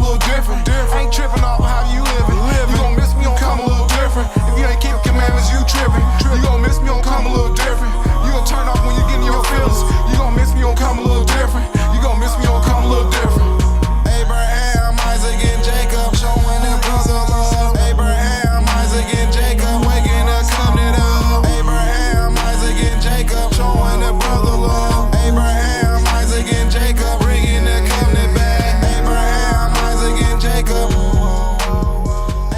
little different. Ain't tripping off how you living. You gon' miss me, gon' come a little different. If you ain't keep commandments, you tripping. You gon' miss me, gon' come a little different. You gon' turn off when you get in your feelings. You gon' miss me, gon' come a little different. You gon' miss me, gon' come a little different. Abraham, Isaac, and Jacob showing their brother love. Abraham, Isaac, and Jacob waking the covenant up. Abraham, Isaac, and Jacob showing their brother love. Abraham, Isaac, and Jacob bringing the covenant back. Abraham, Isaac, and Jacob.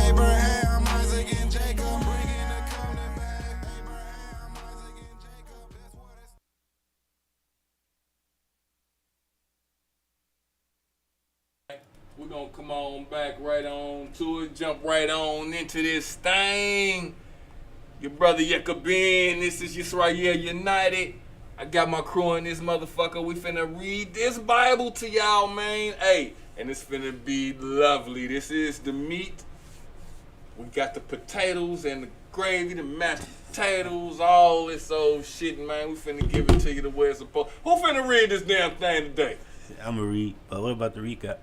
Abraham, Isaac, and Jacob bringing the covenant back. Abraham, Isaac, and Jacob. That's what it's. We're gonna come on back right on to it, jump right on into this thing. Your brother Yekabin, this is Yisrael United. I got my crew in this motherfucker. We finna read this Bible to y'all, man. Hey, and it's finna be lovely. This is the meat. We got the potatoes and the gravy, the mashed potatoes, all this old shit, man. We finna give it to you the way it's supposed. Who finna read this damn thing today? I'm gonna read, but what about the recap?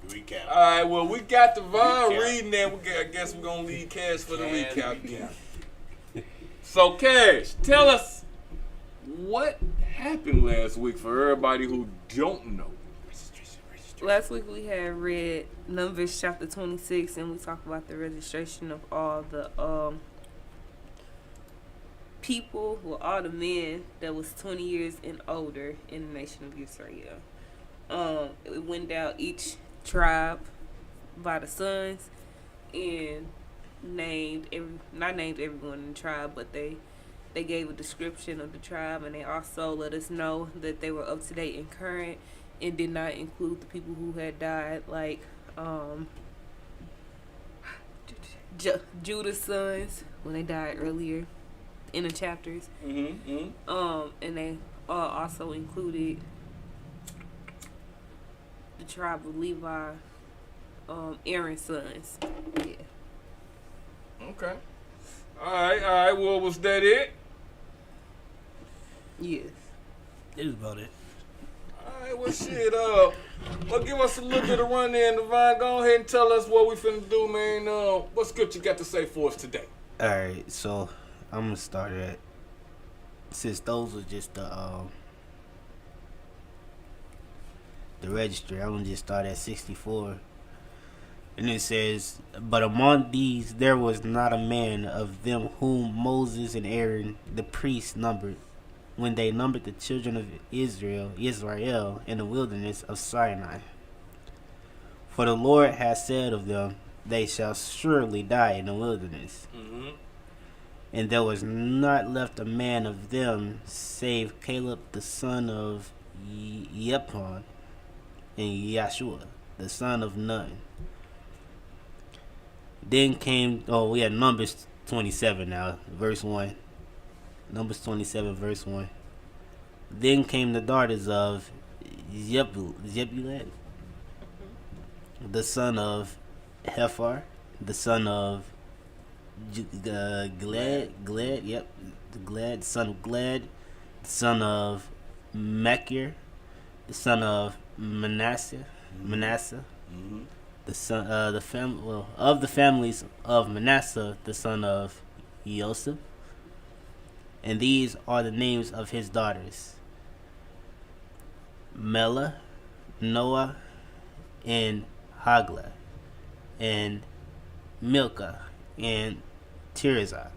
Recap. All right, well, we got the Von reading there. I guess we're going to leave Cash for the recap. So, Cash, tell us what happened last week for everybody who don't know. Last week we had read Numbers chapter 26, and we talked about the registration of all the people, well, all the men that was 20 years and older in the nation of Yisrael. It went down each tribe by the sons and not named everyone in the tribe, but they gave a description of the tribe, and they also let us know that they were up to date and current and did not include the people who had died, like Judah's sons when they died earlier in the chapters. And they also included the tribe of Levi, Aaron's sons. Yeah. Okay. All right. Well, was that it? Yes. It was about it. All right, well, shit, well, give us a little bit of run there, Divine. Go ahead and tell us what we finna do, man. What scripture you got to say for us today? All right, so I'm gonna start at, since those were just the registry, I'm gonna just start at 64. And it says, but among these there was not a man of them whom Moses and Aaron the priests numbered, when they numbered the children of Israel in the wilderness of Sinai. For the Lord has said of them, they shall surely die in the wilderness. And there was not left a man of them, save Caleb the son of Yepon, and Yahshua the son of Nun. Then came, we had Numbers 27 now, verse 1. Numbers 27, verse 1. Then came the daughters of Zebulun, the son of Hephar, the son of Glad, son of Glad, the son of Machir, the son of Manasseh. The son of the families of Manasseh, the son of Joseph. And these are the names of his daughters: Mela, Noah, and Hagla, and Milcah, and Tirzah.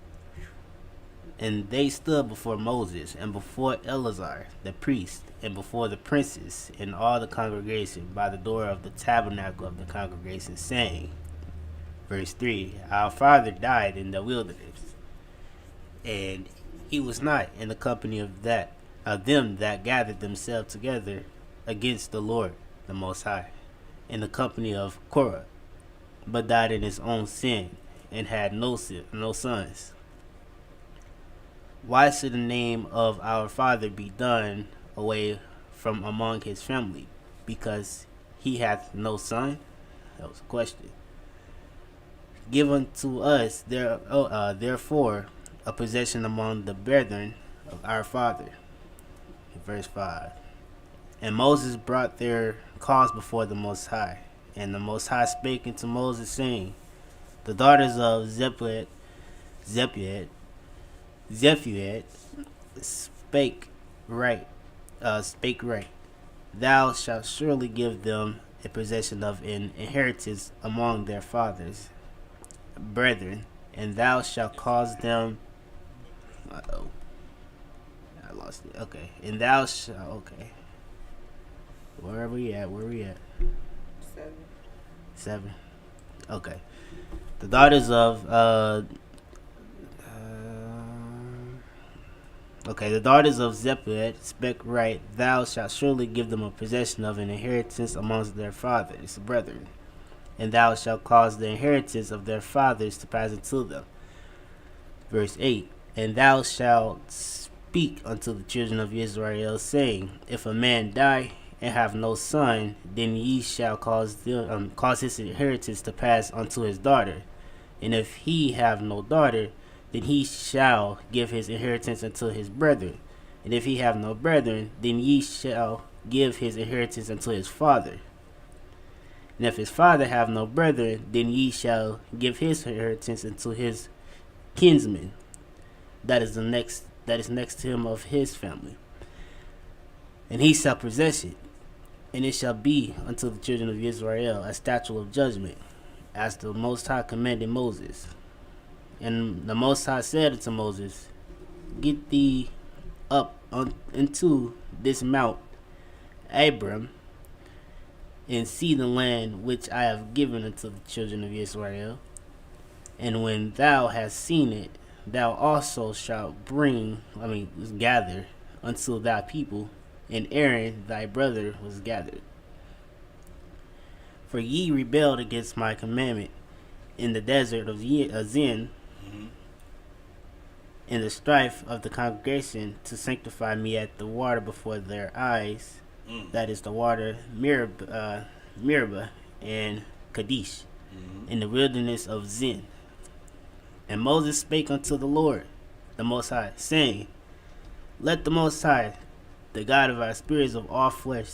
And they stood before Moses, and before Eleazar the priest, and before the princes, and all the congregation, by the door of the tabernacle of the congregation, saying, verse 3, our father died in the wilderness, and he was not in the company of them that gathered themselves together against the Lord the Most High, in the company of Korah, but died in his own sin, and had no sons. Why should the name of our father be done away from among his family, because he hath no son? That was a question. Give unto us therefore a possession among the brethren of our father. Verse 5. And Moses brought their cause before the Most High. And the Most High spake unto Moses, saying, The daughters of Zephuad spake right. Thou shalt surely give them a possession of an inheritance among their fathers, brethren, and thou shalt cause them. Uh-oh. I lost it. Okay. And thou shalt. Okay. Where are we at? 7. Okay. The daughters of the daughters of Zephuad spake right. Thou shalt surely give them a possession of an inheritance amongst their fathers, brethren, and thou shalt cause the inheritance of their fathers to pass unto them. Verse 8. And thou shalt speak unto the children of Israel, saying, If a man die and have no son, then ye shall cause his inheritance to pass unto his daughter. And if he have no daughter, then he shall give his inheritance unto his brethren. And if he have no brethren, then ye shall give his inheritance unto his father. And if his father have no brethren, then ye shall give his inheritance unto his kinsman, that is next to him of his family. And he shall possess it, and it shall be unto the children of Israel a statute of judgment, as the Most High commanded Moses. And the Most High said unto Moses, Get thee up into this mount, Abram, and see the land which I have given unto the children of Israel. And when thou hast seen it, thou also shalt gather unto thy people, and Aaron thy brother was gathered. For ye rebelled against my commandment in the desert of Zin, in the strife of the congregation, to sanctify me at the water before their eyes, that is the water Meribah and Kadesh, in the wilderness of Zin. And Moses spake unto the Lord, the Most High, saying, Let the Most High, the God of our spirits of all flesh,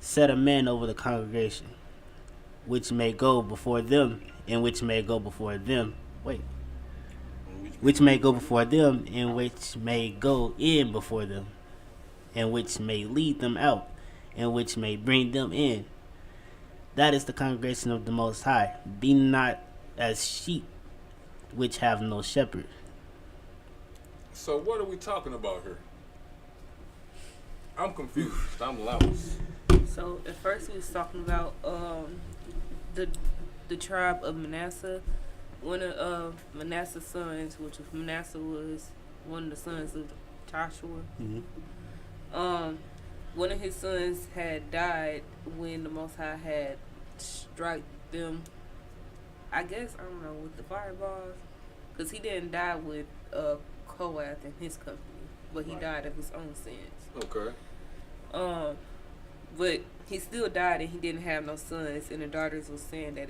set a man over the congregation, which may go before them, and which may go before them. Which may go before them, and which may go in before them, and which may lead them out, and which may bring them in. That is the congregation of the Most High. Be not as sheep which have no shepherd. So what are we talking about here? I'm confused. I'm lost. So at first we was talking about the tribe of Manasseh. One of Manasseh's sons, which was Manasseh, was one of the sons of Joshua. One of his sons had died when the Most High had struck them, I guess, I don't know, with the fireballs. Because he didn't die with Kohath and his company, but he died of his own sins. Okay. But he still died and he didn't have no sons, and the daughters were saying that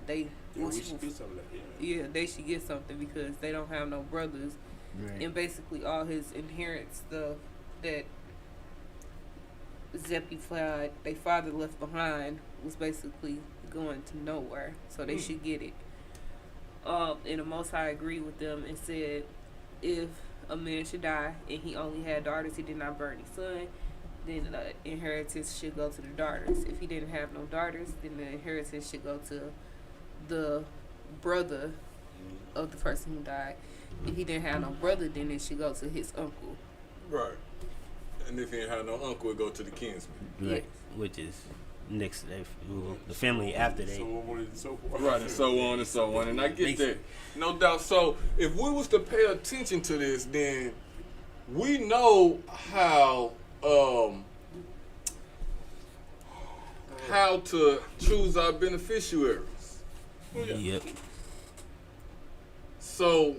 they should get something. Yeah, they should get something because they don't have no brothers. Right. And basically all his inheritance stuff that Zephuad, their father, left behind was basically going to nowhere. So they should get it. And the Most High agreed with them and said, if a man should die and he only had daughters, he did not bear any son, then the inheritance should go to the daughters. If he didn't have no daughters, then the inheritance should go to the brother of the person who died. If he didn't have no brother, then it should go to his uncle. Right. And if he didn't have no uncle, it go to the kinsman. Right. Yes. Which is next to the family after they. So on and so forth. Right, and so on and so on. And I get that. No doubt. So if we was to pay attention to this, then we know how to choose our beneficiaries. Yep. So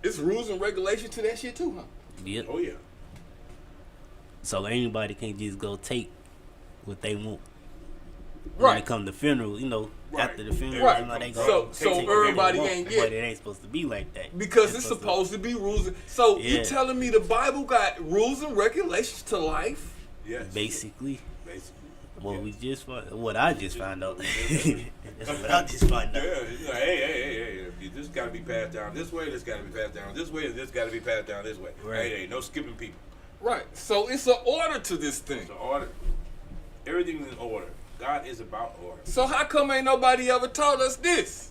it's rules and regulations to that shit too, huh? Yep. Oh yeah. So anybody can just go take what they want. Right. When it come to funeral, Right. after the funeral, Right. they go So take what everybody they want, ain't but get- it ain't supposed to be like that. Because it's supposed to be rules. So you Yeah. telling me the Bible got rules and regulations to life? Yes. Basically. Well, Yes. we just what I just found out. That's what I just found out. Yeah, it's like, hey, this got to be passed down this way, this got to be passed down this way, and this got to be passed down this way. Right. Hey, no skipping people. Right. So it's an order to this thing. So order. Everything is in order. God is about order. So how come ain't nobody ever taught us this?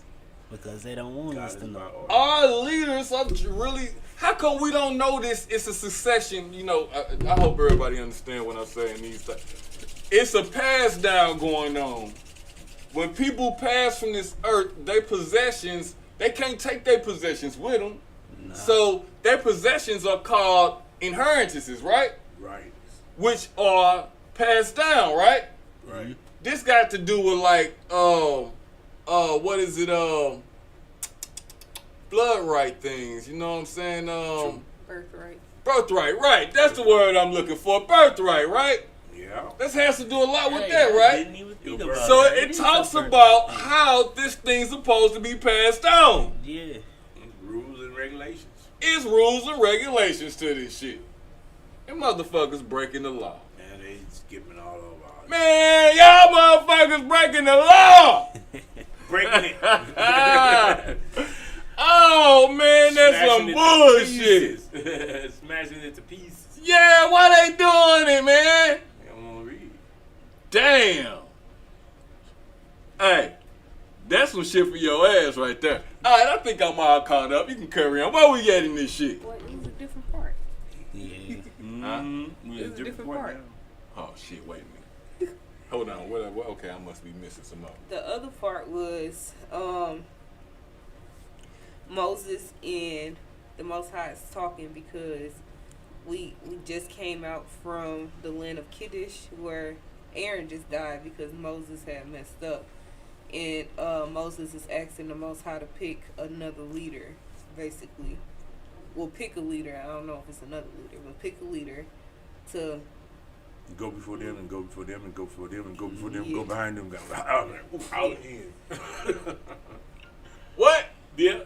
Because they don't want God us is to know. about order. Our leaders are really. How come we don't know this? It's a succession. You know, I hope everybody understand what I'm saying. These things. It's a pass down going on. When people pass from this earth, their possessions, they can't take their possessions with them. Nah. So their possessions are called inheritances, right? Right. Which are passed down, right? Right. This got to do with like, what is it? Blood right things. You know what I'm saying? Birthright. Birthright, right? That's the word I'm looking for. Birthright, right? Yeah. This has to do a lot with Hey, that, I right? didn't even think Your about So that. it is talks a birthright about thing. how this thing's supposed to be passed down. Yeah. Rules and regulations. It's rules and regulations to this shit. And motherfuckers breaking the law. And they skipping all over. Man, y'all motherfuckers breaking the law. Breaking it. Oh man, that's Smashing some it to bullshit. pieces. Smashing it to pieces. Yeah, why they doing it, man? They don't want to read. Damn. Hey, that's some shit for your ass right there. All right, I think I'm all caught up. You can carry on. Where we at in this shit? What is a different part? Yeah. It's a different part. Oh shit! Wait a minute. Hold on. What? Okay, I must be missing some more. The other part was Moses and the Most High is talking because we just came out from the land of Kiddush where Aaron just died because Moses had messed up, and Moses is asking the Most High to pick another leader, basically. Well, pick a leader. I don't know if it's another leader, but pick a leader to. Go before them and go before them and go before them and go before them. Yeah. Go behind them. Go out in. What? Yeah.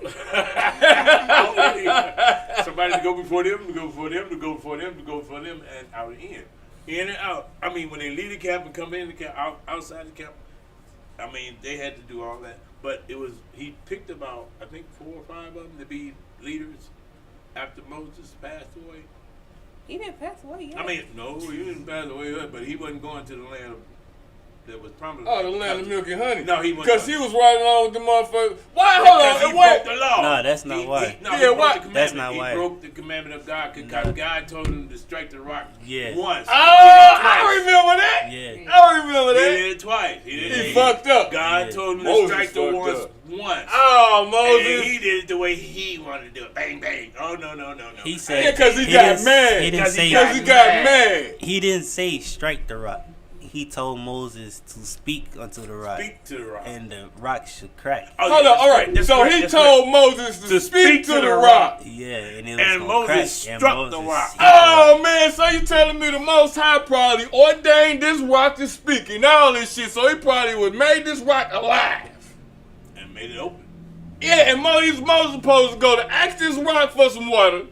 Somebody to go before them, to go before them, to go before them, to go before them, and out and in. In and out. I mean, when they leave the camp and come in the camp, outside the camp, I mean, they had to do all that. But it was, he picked about, I think, 4 or 5 of them to be leaders after Moses passed away. He didn't pass away yet. I mean, no, he didn't pass away yet, but he wasn't going to the land that was promised. Oh, the land of milk and honey. No, he wasn't. Because he was riding along with the motherfucker. Why? Because Hold on. he Wait. broke the law. No, that's not why. No, Yeah, he broke why? the commandment. That's not he why. broke the commandment of God because God told him to strike the rock Yeah. once. Oh, I remember that. Yeah. I remember He that. did it twice. He did He it. fucked up. God Yeah. told him to Moses strike the fucked ones up. once. Oh, And Moses. he did it the way he wanted to do it. Bang, bang. Oh, no. He said Yeah, because he got didn't- mad. He didn't Because he say Because he got mad. he didn't say strike the rock. He told Moses to speak unto the rock, Speak to the rock. and the rock should crack. Oh, Hold yeah, on. All that's right. correct, that's So correct, he that's told Moses to speak to the rock. Yeah, and it was And gonna Moses crack. struck and the Moses rock. hit the rock. Oh man, so you telling me the Most High probably ordained this rock to speak and all this shit, so he probably would made this rock alive. And made it open. Yeah, and Moses supposed to go to ask this rock for some water,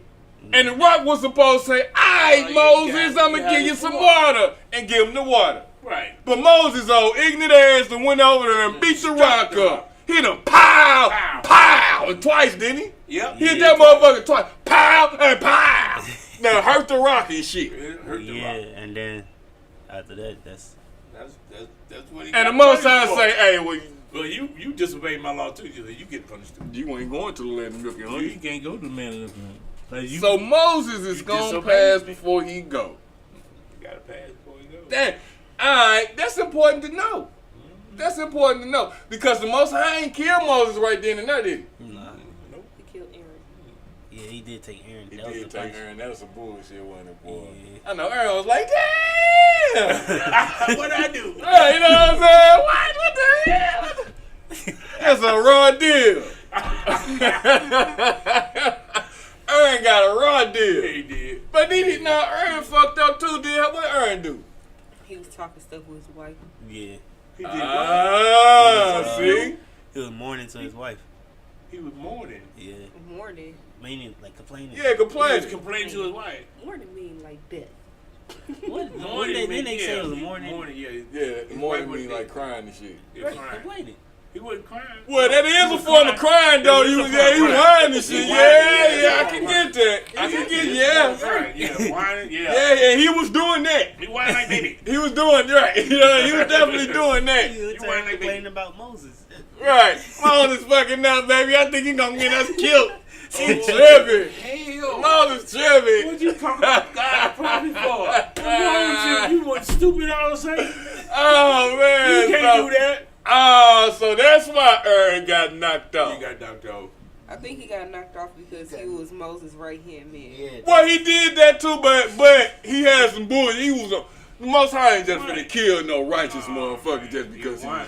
and the rock was supposed to say, "Aight, Oh, yeah, Moses, you I'm gonna got give it you for some water." water," and give him the water. Right. But Moses, old ignorant ass, and went over there and beat the Struck rock the rock. up. Hit him, pow, Pow. pow, and twice, didn't he? Yep. Hit that motherfucker twice, pow and pow. Now hurt the rock and shit. It hurt the Yeah, rock. and then after that, that's That's what he And got the Most High punished for. say, "Hey, well, Well, you disobeyed my law too. You get punished too. you ain't going to the land of milk and You honey." can't go to the man of the like you, So Moses is you gonna disobeyed pass me. before he go. you gotta pass before you go. That, alright, that's important to know. That's important to know. Because the Most High ain't kill Moses right then and there, did he? nah. Nope. He killed Aaron. Yeah, he did take Aaron. He That was did the take punishment. Aaron. That was some bullshit, wasn't it, boy? Yeah. I know Aaron was like, damn! What'd I do? Hey, you know what I'm saying? What the hell? That's a raw deal. Aaron got a raw deal. He did. But Aaron fucked up too, did what Aaron do? He was talking stuff with his wife. Yeah, He did. Ah, see? he was mourning to his wife. He was mourning. Yeah, Mourning. meaning like complaining. Yeah, He was complaining. complaining to his wife. Mourning mean like death. What? Morning, Then they say it was yeah, morning. Morning, yeah. Yeah, His morning wife mean was like crying and shit. Yeah, Right, crying. complaining. He wasn't crying. Well, that is He a was form of crying, though. It He was was, a form of he crying. whining and He shit. whining, Yeah, I it's a can form of get that. I can get, yeah. Right, yeah, whining, yeah. Yeah, he was doing that. He whining like baby. He was doing, right. You know, he was definitely doing that. You You were whine like complaining baby. about Moses. Right. Moses fucking now, baby. I think he gonna get us killed. He Oh, tripping. Hell. Moses tripping. What you talking about God prophet for? What's wrong with you? You want stupid all of a sudden? Oh, man. You can't do that. Oh, so that's why Aaron got knocked out. You got knocked off. I think he got knocked off because he was Moses' right hand man. Yeah. Well, he did that too, but he had some bullshit. He was the Most High ain't just finna kill no righteous motherfucker just because he was,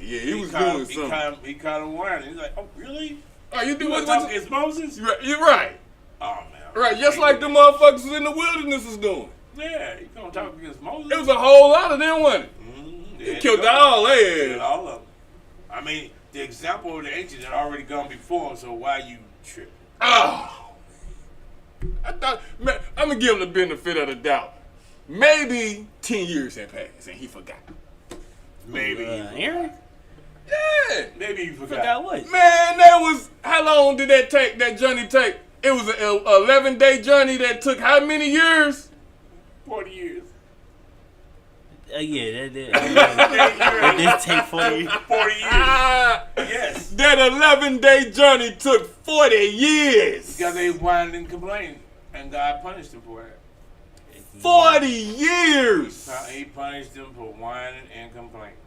he was doing something. He caught him whining. He's like, oh, really? Oh, you do You what? want to talk against Moses? You're right. Oh, man. Right, just like the motherfuckers in the wilderness was doing. Yeah, you gonna talk against Moses? It was a whole lot of them, wasn't it? They Killed all Killed their ass. all of them. I mean, the example of the ancients had already gone before him, so why you tripping? Oh. I thought, man, I'm gonna give him the benefit of the doubt. Maybe 10 years had passed and he forgot. Maybe. Aaron? Yeah. Maybe you forgot. Forgot what? Man, that was, how long did that take, that journey take? It was an 11-day journey that took how many years? 40 years. Yeah, that did take 40 years. 40 years. Ah, Yes. that 11-day journey took 40 years. Because they whined and complained, and God punished them for it. 40 years. He punished them for whining and complaining.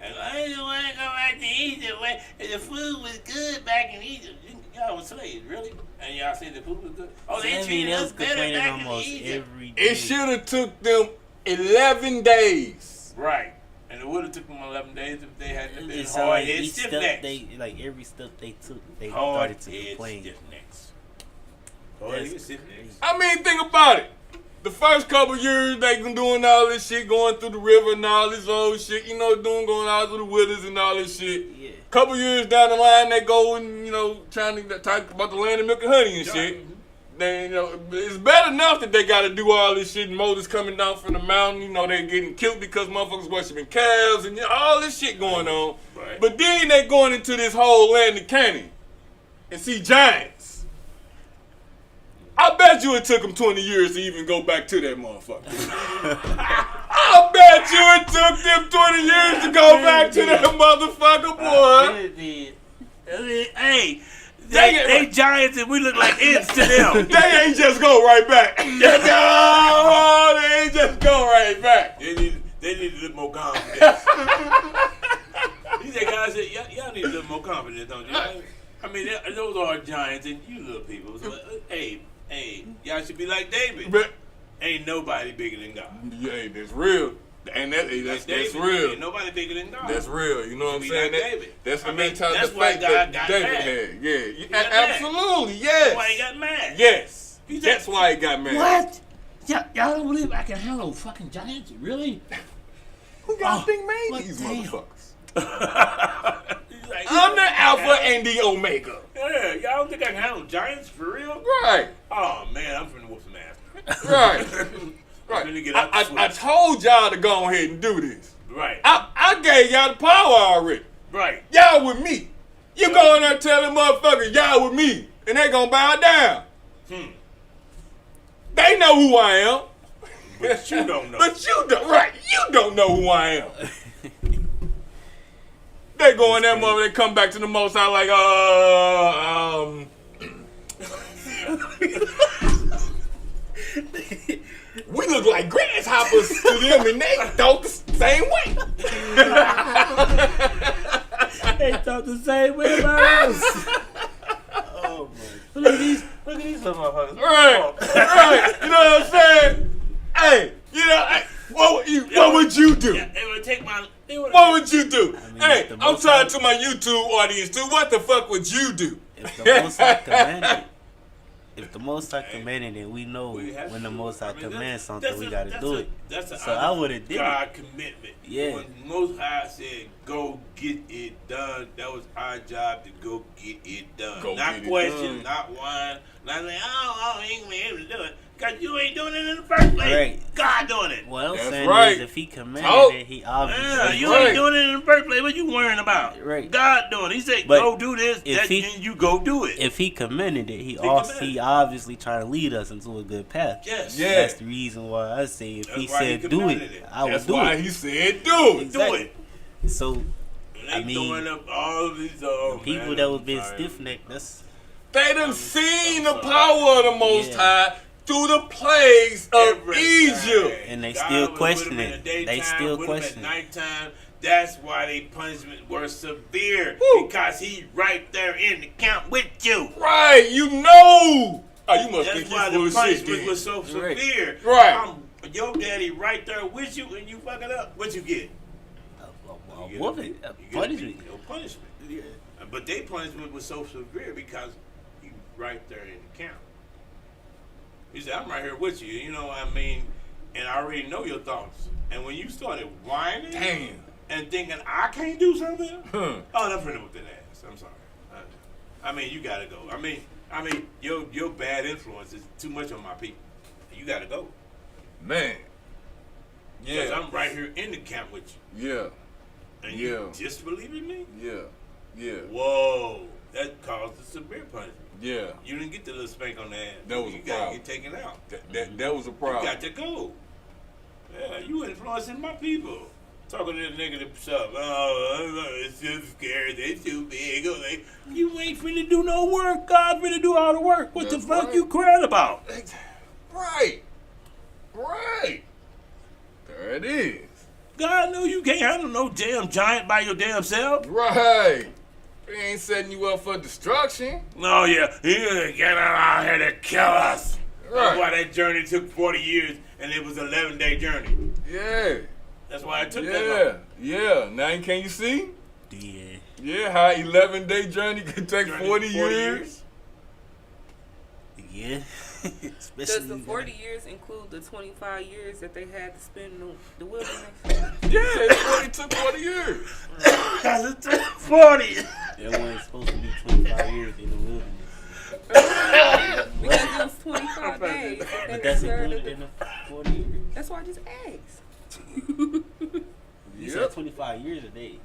And I didn't want to go back to Egypt when the food was good back in Egypt. Y'all were slaves, really? And y'all said the food was good? Oh, they treated us better back in Egypt. every day. It should have took them 11 days. Right. And it would have took them 11 days if they hadn't been It sound like hard-headed each stiff step necks. every step they took, they started to Hard-headed complain. stiff necks. Hard-headed That's stiff necks. I mean, think about it. The first couple years they been doing all this shit, going through the river and all this old shit, going out through the wilderness and all this shit. Yeah. Couple years down the line, they go and, trying to talk about the land of milk and honey and shit. They, it's bad enough that they got to do all this shit. And Moses coming down from the mountain, they getting killed because motherfuckers worshiping calves and all this shit going on. Right. But then they going into this whole land of Canaan and see giants. I bet you it took them 20 years to even go back to that motherfucker. I bet you it took them 20 years to go back to that motherfucker, boy. Hey, they giants and we look like ants to them. They ain't just go right back. No, they ain't just go right back. They need a little more confidence. He said, guys, y'all need a little more confidence, don't you? I mean, those are giants and you little people. So, hey, y'all should be like David. But, Ain't nobody bigger than God. yeah, that's real. And that's David, real. Ain't nobody bigger than God. That's real. You know what I'm Be saying? like David. That's the I mean, mentality that's the why fact God that got David mad. had. Yeah, got mad. absolutely. Yes. That's why he got mad. Yes. He said- That's why he got mad. What? Y'all don't believe I can handle fucking giants? Really? Who got Oh, think made what these damn. motherfuckers? He's like, I'm the Alpha and the Omega. Yeah, y'all don't think I can handle giants for real? Right. Oh man, I'm finna whoop some ass. Right. Finna Right. get out the I switch. told y'all to go ahead and do this. Right, I gave y'all the power already. right. Y'all with me. You go in there telling motherfuckers y'all with me, and they gonna bow down. They know who I am. But you don't know. But you don't. Right. You don't know who I am. They go in that mother, they come back to the Most High like, we look like grasshoppers to them, and they thought the same way. They thought the same way about us. Oh my! Look at these little motherfuckers. Right, right. You know what I'm saying? Hey, what would you do? Yeah, they would take my. What would you do? mean, Hey, if the I'm Most talking High- to my YouTube audience too. What the fuck would you do? If the Most High commanded, if the Most High commanded it, we know We have when the to. Most High I mean, commands that's something, we a- gotta that's do a- it. That's a So I would've did it. God commitment. Yeah. When Most High said, "Go get it done," that was our job to go get it done. Go Not get it question, done. not whine, not like, "Oh, he ain't gonna be able to do it." Because you ain't doing it in the first place. Right. God doing it. What I'm That's saying right. is, if he commanded Talk. it, he obviously. Yeah, you right. ain't doing it in the first place. What you worrying about? Right. God doing it. He said, But go do this. if he- Then you go do it. If he commanded it, he commanded. obviously trying to lead us into a good path. Yes. Yeah. That's the reason why I say if That's he why he said do commanded it, it. I would That's do why it. he said do it. Exactly. Do it. So And they I mean, throwing up all of these people man, that was I'm being sorry. stiff necked, that's They done seen the sorry. power of the Most Yeah. High through the plagues of Every Egypt. time. And they God still was question with them it. in the daytime, They still with them question it. at nighttime. That's why they punishment were severe. Woo. Because he right there in the camp with you. Right, you know. Oh, you must That's think why you the full of shit punishment then. was so Right. severe. Right. Your daddy right there with you and you fuck it up. What you get? a You get woman, you a get punishment. No punishment. Yeah. But their punishment was so severe because he right there in the camp. He said, I'm right here with you. You know what I mean? And I already know your thoughts. And when you started whining Damn. and thinking, I can't do something, Huh. oh, that's pretty with that ass. I'm sorry. I mean, you gotta go. I mean, your bad influence is too much on my people. You gotta go. Man. Because Yeah. I'm right here in the camp with you. Yeah. And Yeah. you disbelieving me? Yeah. Yeah. Whoa. That caused a severe punishment. Yeah. You didn't get the little spank on the ass. That was you a gotta problem. get taken out. That was a You problem. got to go. Yeah, you influencing my people. Talking to the negative stuff. Oh, it's too scared. They too big. Oh, you ain't finna do no work. God finna do all the work. What That's the fuck right. you crying about? Right. Right. There it is. God know you can't handle no damn giant by your damn self. Right. He ain't setting you up for destruction. No, yeah, he gonna get out here to kill us. Right. That's why that journey took 40 years and it was an 11-day journey. Yeah. That's why it took that Yeah. long. Yeah. Now can you see? Yeah. Yeah, how 11-day journey can take Journey 40 years. Yeah. Does Especially the 40 years include the 25 years that they had to spend in the wilderness? Yeah, it took 40 years. Cause it took 40. It wasn't supposed to be 25 years in the wilderness. Because it was 25 days. that they But that's served included in the 40 years. That's why I just asked. You said 25 years of days.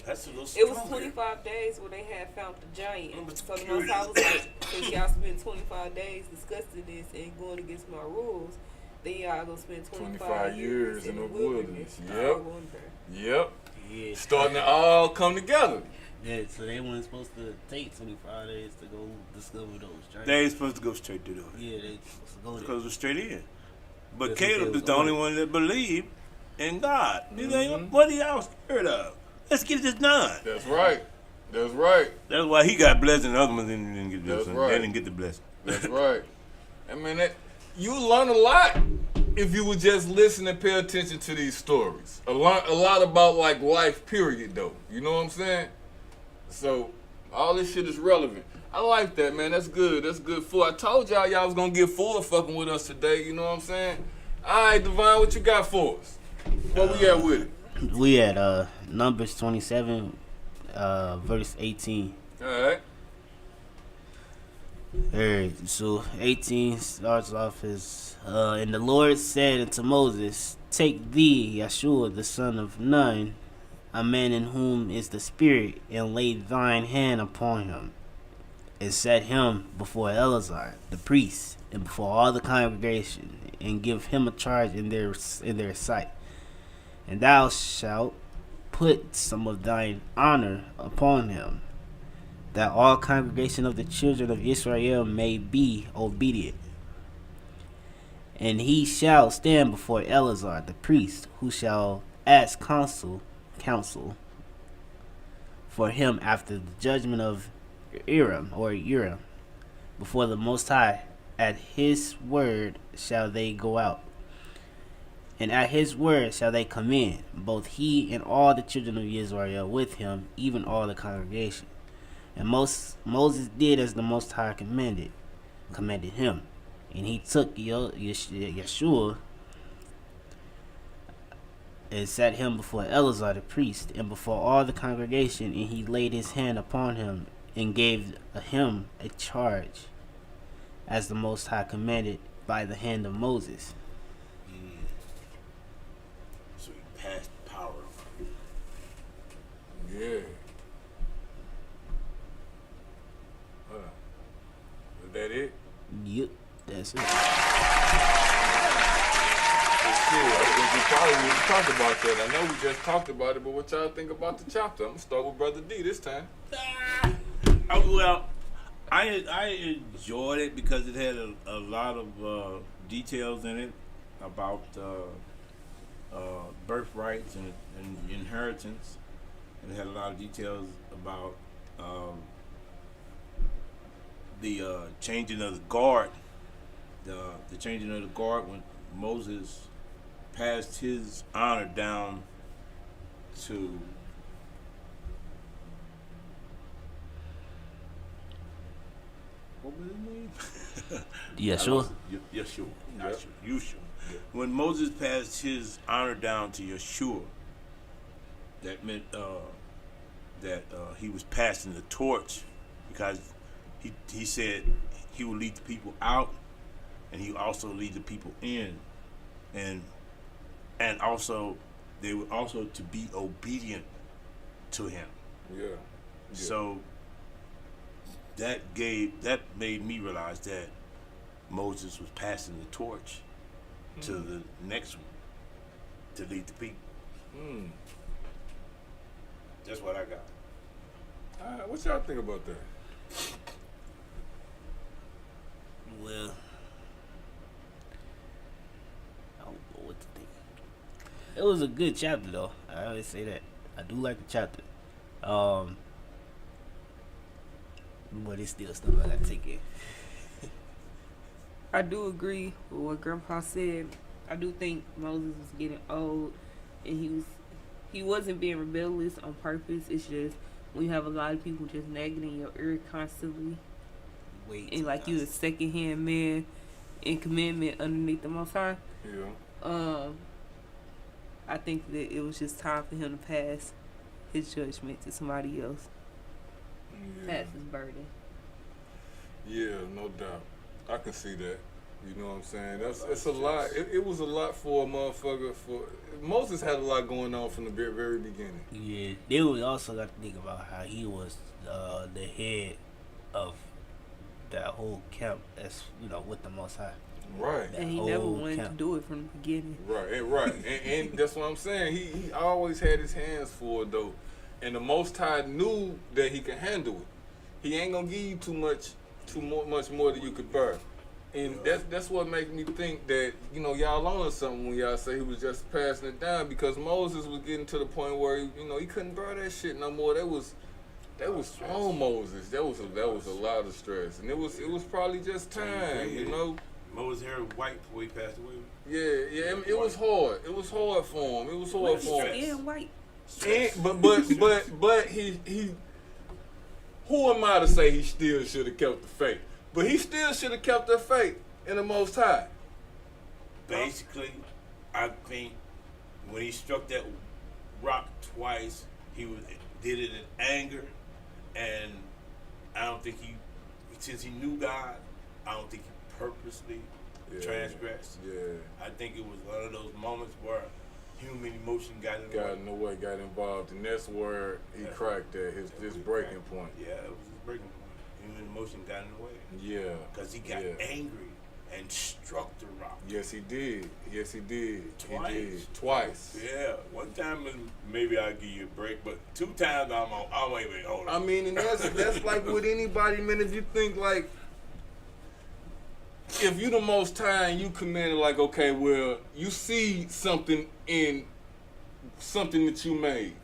That's a little It was stronger. 25 days when they had found the giant. I'm So the curious. Most High was like, since y'all spent 25 days discussing this and going against my rules, then y'all gonna spend 25 years in the wilderness. Yep. I wonder. Yep. Yeah. Starting to all come together. Yeah, so they weren't supposed to take 25 days to go discover those giants. They ain't supposed to go straight to those. Yeah, they supposed to go there. Because we're straight in. But That's Caleb what is they the was only on. one that believed in God. He's like, what are y'all scared of? Let's get this done. That's right. That's right. That's why he got blessed and the other ones didn't get blessed. That's right. They didn't get the blessing. That's right. I mean, you learn a lot if you would just listen and pay attention to these stories. A lot about like life, period, though. You know what I'm saying? So all this shit is relevant. I like that, man. That's good. That's good food. I told y'all was gonna get full fucking with us today. You know what I'm saying? All right, Divine, what you got for us? What we at with it? We at Numbers 27, verse 18. All right. Alright, so 18 starts off as, and the Lord said unto Moses, take thee, Yeshua, the son of Nun, a man in whom is the Spirit, and lay thine hand upon him, and set him before Eleazar, the priest, and before all the congregation, and give him a charge in their sight. And thou shalt put some of thine honor upon him, that all congregation of the children of Israel may be obedient. And he shall stand before Eleazar the priest, who shall ask counsel for him after the judgment of Urim, before the Most High. At his word shall they go out, and at his word shall they come in, both he and all the children of Israel with him, even all the congregation. And Moses did as the Most High commanded him. And he took Yeshua and set him before Eleazar the priest, and before all the congregation, and he laid his hand upon him, and gave him a charge, as the Most High commanded by the hand of Moses. So he passed power. Yeah. Is that it? Yep, that's it. Shit, I think we probably need to talk about that. I know we just talked about it, but what y'all think about the chapter? I'm gonna start with Brother D this time. Well, I enjoyed it because it had a lot of details in it about birthrights and inheritance. And it had a lot of details about the changing of the guard. The changing of the guard when Moses passed his honor down to what was his name? Yeshua. Yeshua. Yeshua. When Moses passed his honor down to Yeshua, that meant that he was passing the torch, because he said he would lead the people out, and he also lead the people in, and also they were also to be obedient to him. Yeah. So that made me realize that Moses was passing the torch to the next one to lead the people. That's what I got. What y'all think about that? Well, I don't know what to think. It was a good chapter, though. I always say that. I do like the chapter. But it's still stuff I gotta take in. I do agree with what Grandpa said. I do think Moses was getting old, and he wasn't being rebellious on purpose. It's just when you have a lot of people just nagging in your ear constantly, and like you a second-hand man in commandment underneath the Most High. Yeah. I think that it was just time for him to pass his judgment to somebody else. Pass his burden. Yeah, no doubt. I can see that. You know what I'm saying? It's a lot. It was a lot for a motherfucker. Moses had a lot going on from the very beginning. Yeah, then we also got to think about how he was the head of that whole camp, as with the Most High. Right. And he never wanted to do it from the beginning. Right. and that's what I'm saying. He always had his hands full though, and the Most High knew that he could handle it. He ain't gonna give you much more than you could bear. And that's what makes me think that, y'all on something when y'all say he was just passing it down, because Moses was getting to the point where he couldn't bear that shit no more. That was on Moses. That was a lot of stress, and it was probably just time, Moses' hair was white before he passed away. Yeah. It was hard. It was hard for him. It was hard for him. Yeah, white. But he. Who am I to say he still should have kept the faith? But he still should have kept the faith in the Most High. Basically, I think when he struck that rock twice, he did it in anger, and I don't think since he knew God, I don't think he purposely transgressed. Yeah. I think it was one of those moments where human emotion got in the way. Got involved, and that's where he cracked at his breaking point. Yeah, it was his breaking point. Human emotion got in the way. Yeah. Because he got angry and struck the rock. Yes, he did. Twice. He did. Twice. Yeah. One time maybe I'll give you a break, but 2 times I'm wait, hold on. I mean, and that's like with anybody, man. If you think like, if you the Most High and you commanded, like, okay, well, you see something in something that you made.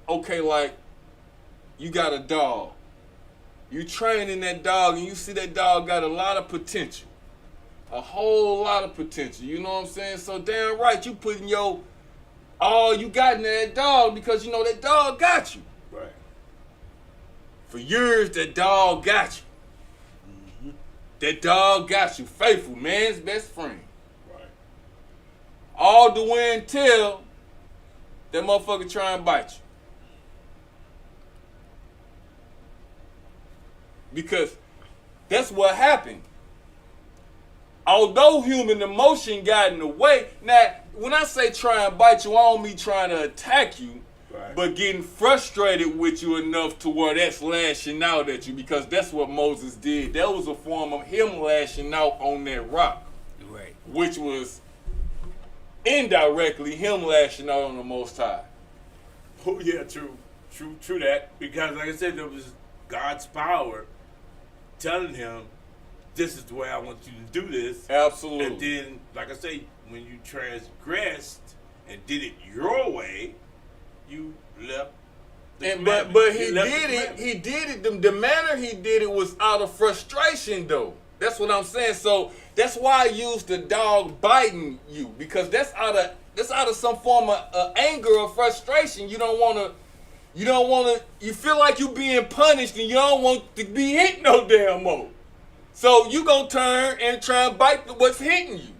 Okay, like, you got a dog. You training that dog, and you see that dog got a lot of potential. A whole lot of potential. You know what I'm saying? So damn right, you putting all you got in that dog, because that dog got you. Right. For years, that dog got you. That dog got you. Faithful, man's best friend. Right. All the way until that motherfucker try and bite you. Because that's what happened. although human emotion got in the way, now, when I say try and bite you, I don't mean trying to attack you, Right. but getting frustrated with you enough to where that's lashing out at you, because that's what Moses did. That was a form of him lashing out on that rock, Right. which was indirectly him lashing out on the Most High. Oh yeah, true that. Because like I said, there was God's power telling him, "This is the way I want you to do this." Absolutely. And then, like I say, when you transgressed and did it your way, you left. But he did it. The manner he did it was out of frustration, though. That's what I'm saying. So that's why I used the dog biting you, because that's out of some form of anger or frustration. You feel like you being punished and you don't want to be hit no damn more. So you gonna turn and try and bite what's hitting you.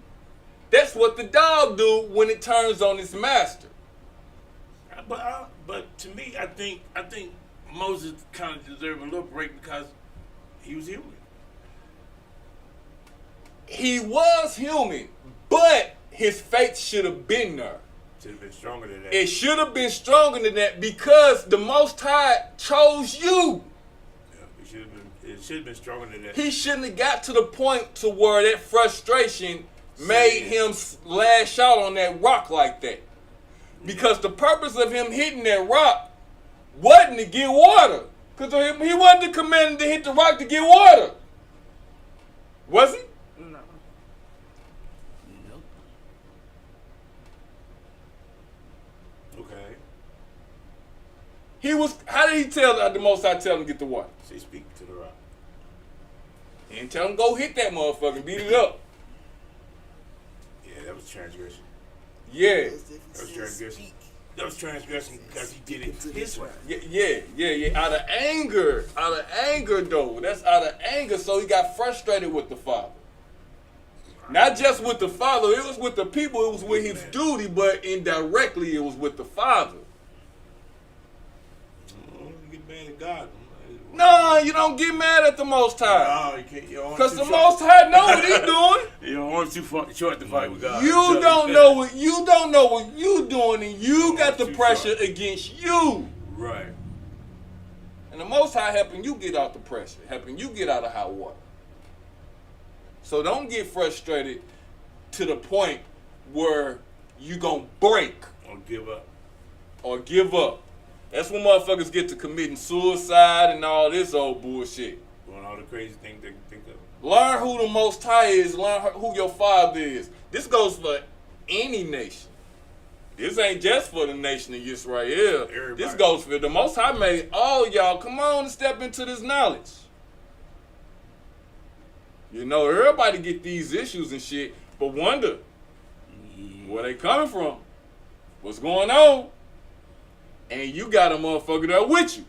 That's what the dog do when it turns on its master. But to me, I think Moses kind of deserved a little break because he was human. He was human, but his faith should have been there. Should have been stronger than that. It should have been stronger than that, because the Most High chose you. Yeah, it should have been stronger than that. He shouldn't have got to the point to where that frustration made him lash out on that rock like that. Because the purpose of him hitting that rock wasn't to get water. Because he wasn't commanded to hit the rock to get water. Was he? No. Nope. Okay. He was. How did he tell the Most High tell him to get the water? Say speak to the rock. He didn't tell him go hit that motherfucker and beat it up. Yeah, that was transgression. Yeah. That was transgression. That was transgression because he did it his way. Yeah. Out of anger though. That's out of anger. So he got frustrated with the Father. Not just with the Father. It was with the people. It was with his duty, but indirectly it was with the Father. You get mad at God. No, you don't get mad at the Most High. No, you can't. Because the Most High know what he's doing. You don't want too fucking short to fight with God. You don't know what you doing, and you got the Too pressure short. against you. Right. And the Most High helping you get out the pressure, helping you get out of hot water. So don't get frustrated to the point where you gonna break Or give up. That's when motherfuckers get to committing suicide and all this old bullshit. Doing all the crazy things they can think of. Learn who the Most High is. Learn who your Father is. This goes for any nation. This ain't just for the nation of Yisrael. Everybody. This goes for the Most High made all y'all come on and step into this knowledge. You know, everybody get these issues and shit, but wonder where they coming from, what's going on, and you got a motherfucker there with you.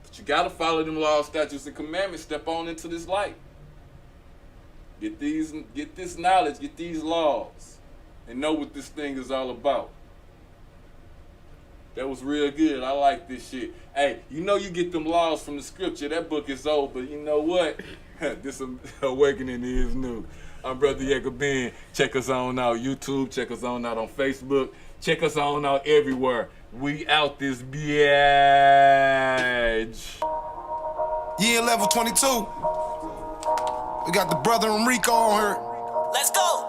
But you gotta follow them laws, statutes, and commandments. Step on into this light. Get this knowledge, get these laws, and know what this thing is all about. That was real good. I like this shit. Hey, you know you get them laws from the scripture. That book is old, but you know what? This awakening is new. I'm Brother Yeka Ben. Check us on out YouTube. Check us on out on Facebook. Check us on out everywhere. We out this bitch. Yeah, level 22. We got the brother Enrico on here. Let's go.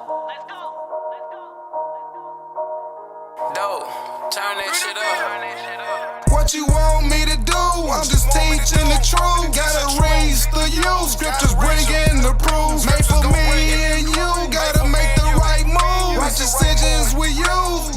Dope. Turn that shit up. What you want me to do? I'm just teaching the truth. Gotta raise the youth. Scriptures bringing the proof. Made for me and you. Gotta make the right move. Right decisions with you.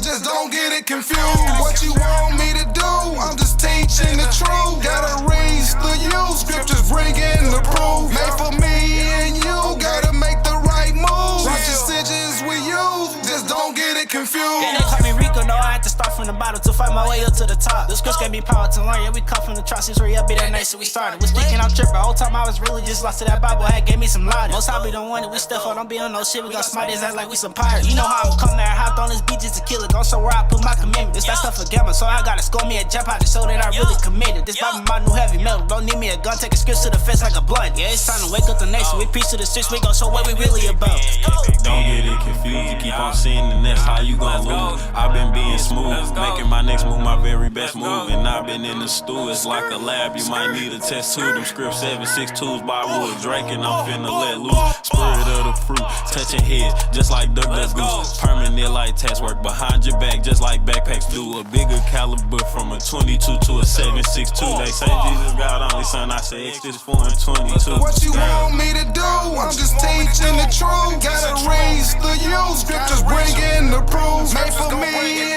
Just don't get it confused. What you want me to do? I'm just teaching the truth. Gotta raise the youth. Scriptures bringing the proof. Made for me and you. Gotta make the right move. Right decisions with you. Just don't get it confused. They call me Rico, no, I to start from the bottom to fight my way up to the top. The scripts gave me power to learn, yeah, we come from the trust. Yisrael be that nation we started. Was thinking I'm tripping, whole time I was really just lost to that Bible, had gave me some logic. Most I be don't want it, we stuff up, don't be on no shit, we gon' smite his ass like we some pirates. You know how I'm coming there, hopped on this beach just to kill it, go so where I put my commitment. This that stuff for gamma, so I gotta score me a jump out to show that I really committed. This Bible my new heavy metal, don't need me a gun, take a script to the face like a blunt. Yeah, it's time to wake up the nation, we preach to the streets, we gon' show what we really about. Don't get it confused, you keep on seeing the next, how you gon' lose? I've been being smooth, making my next move my very best move, and I've been in the stew, it's like a lab, you might need a test too. Them script 762s by Wood Drake, and I'm finna let loose. Spirit of the fruit, touching heads, just like Duck Goose. Permanent like task work behind your back, just like backpacks do. A bigger caliber from a 22 to a 762. They say Jesus God only son, I say X this 4 and 22. What you want me to do? I'm just teaching the truth. Gotta raise the youth. Scriptures bringing the proof. Made for me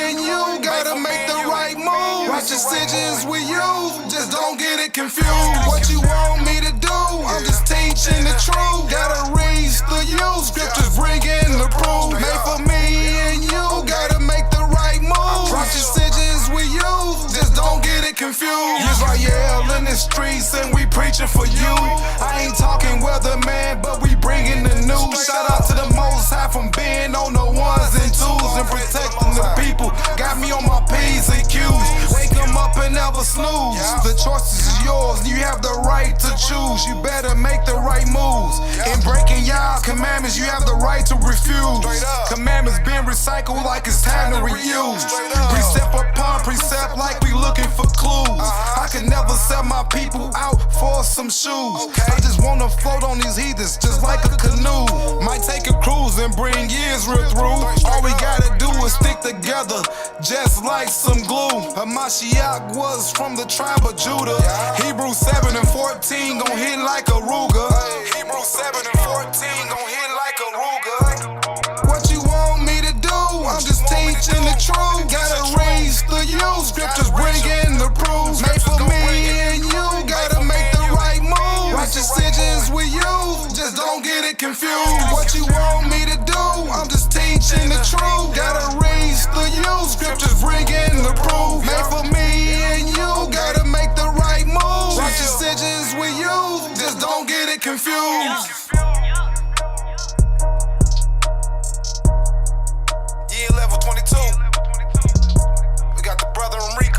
and you. Gotta make the right move. Watch decisions we use. Just don't get it confused. What you want me to do? I'm just teaching the truth. Gotta raise the youth. Scriptures bringing the proof. Made for me and you. Gotta make the right move. Watch decisions we use. Just don't get it confused. Yisrael in the streets and we preaching for you. I ain't talking weatherman, but we bringing the news. Shout out to the Most High from being on the ones and twos and protecting the people. Got me on my P's and Q's. Wake 'em up and never snooze. The choice is yours, you have the right to choose. You better make the right moves. In breaking y'all commandments, you have the right to refuse. Commandments being recycled like it's time to reuse. Precept upon precept like we looking for clues. I can never sell my people out for some shoes. I just wanna float on these heathens just like a canoe. Might take a cruise and bring Yisrael through. All we gotta do is stick together just like some glue. Hamashiach was from the tribe of Judah. Hebrews 7 and 14 gon' hit like a Ruger. Hebrews 7 and 14 gon' hit like a Ruger. What you want me to do? I'm just teaching the truth. Gotta raise the youth. Scriptures bringing the proof. Made for me and you. Gotta make the right move. Watch decisions we use. Just don't get it confused. What you want me to do? I'm just teaching the truth. Gotta raise the youth. Scriptures bringing